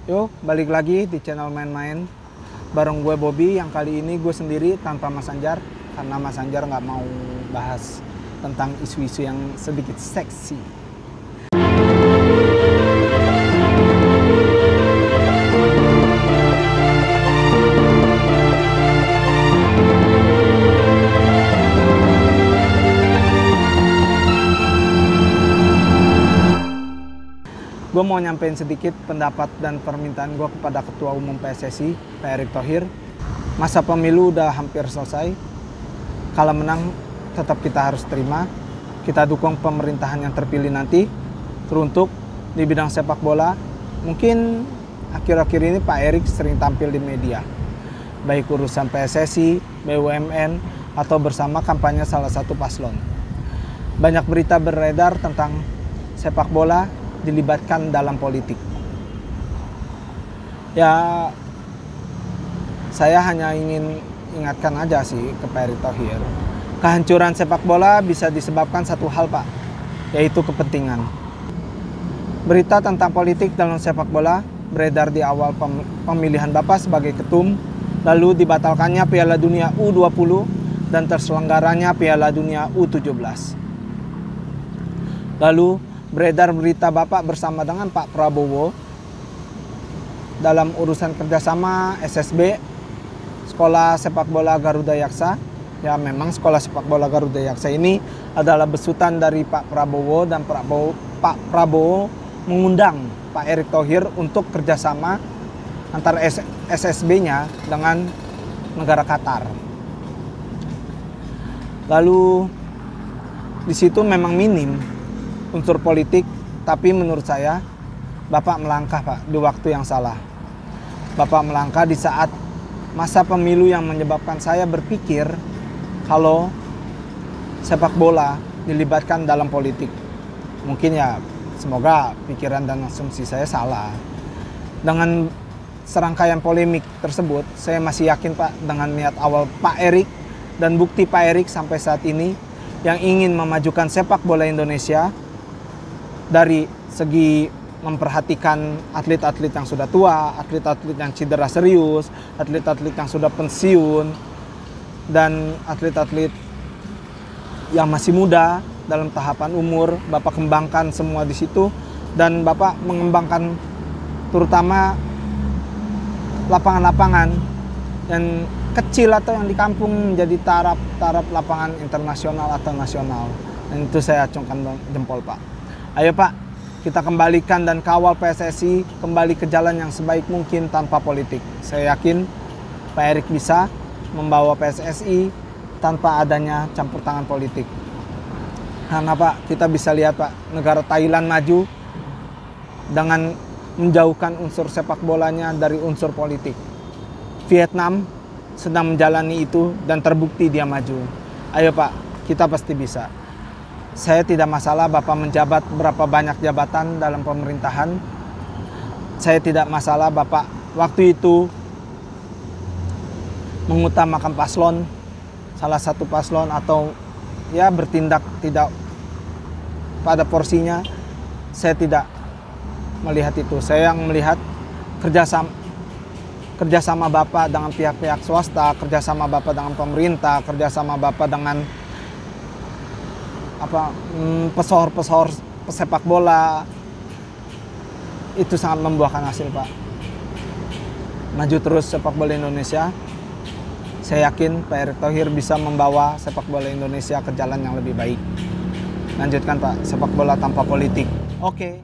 Yuk, balik lagi di channel main-main bareng gue Bobby. Yang kali ini gue sendiri tanpa Mas Anjar, karena Mas Anjar nggak mau bahas tentang isu-isu yang sedikit seksi. Gue mau nyampein sedikit pendapat dan permintaan gue kepada Ketua Umum PSSI, Pak Erick Thohir. Masa pemilu udah hampir selesai. Kalau menang tetap kita harus terima. Kita dukung pemerintahan yang terpilih nanti. Teruntuk di bidang sepak bola, mungkin akhir-akhir ini Pak Erick sering tampil di media. Baik urusan PSSI, BUMN, atau bersama kampanye salah satu paslon. Banyak berita beredar tentang sepak bola dilibatkan dalam politik. Ya, saya hanya ingin ingatkan aja sih ke Pak Erick Thohir. Kehancuran sepak bola bisa disebabkan satu hal, Pak, yaitu kepentingan. Berita tentang politik dalam sepak bola beredar di awal pemilihan Bapak sebagai ketum, lalu dibatalkannya Piala Dunia U20 dan terselenggaranya Piala Dunia U17. Lalu beredar berita Bapak bersama dengan Pak Prabowo dalam urusan kerjasama SSB, Sekolah Sepak Bola Garuda Yaksa. Ya, memang Sekolah Sepak Bola Garuda Yaksa ini adalah besutan dari Pak Prabowo, dan Pak Prabowo mengundang Pak Erick Thohir untuk kerjasama antara SSB-nya dengan negara Qatar. Lalu di situ memang minim unsur politik, tapi menurut saya Bapak melangkah, Pak, di waktu yang salah. Bapak melangkah di saat masa pemilu yang menyebabkan saya berpikir kalau sepak bola dilibatkan dalam politik. Mungkin ya, semoga pikiran dan asumsi saya salah. Dengan serangkaian polemik tersebut, saya masih yakin, Pak, dengan niat awal Pak Erick dan bukti Pak Erick sampai saat ini yang ingin memajukan sepak bola Indonesia dari segi memperhatikan atlet-atlet yang sudah tua, atlet-atlet yang cedera serius, atlet-atlet yang sudah pensiun, dan atlet-atlet yang masih muda dalam tahapan umur. Bapak kembangkan semua di situ, dan Bapak mengembangkan terutama lapangan-lapangan yang kecil atau yang di kampung menjadi taraf lapangan internasional atau nasional. Dan itu saya acungkan jempol, Pak. Ayo, Pak, kita kembalikan dan kawal PSSI kembali ke jalan yang sebaik mungkin tanpa politik. Saya yakin Pak Erick bisa membawa PSSI tanpa adanya campur tangan politik. Karena, Pak, kita bisa lihat, Pak, negara Thailand maju dengan menjauhkan unsur sepak bolanya dari unsur politik. Vietnam sedang menjalani itu dan terbukti dia maju. Ayo, Pak, kita pasti bisa. Saya tidak masalah Bapak menjabat berapa banyak jabatan dalam pemerintahan. Saya tidak masalah Bapak waktu itu mengutamakan paslon, salah satu paslon, atau ya bertindak tidak pada porsinya. Saya tidak melihat itu. Saya yang melihat kerjasama Bapak dengan pihak-pihak swasta, kerjasama Bapak dengan pemerintah, kerjasama Bapak dengan pesohor-pesohor pesepak bola, itu sangat membuahkan hasil, Pak. Maju terus sepak bola Indonesia. Saya yakin Pak Erick Thohir bisa membawa sepak bola Indonesia ke jalan yang lebih baik. Lanjutkan, Pak, sepak bola tanpa politik. Oke.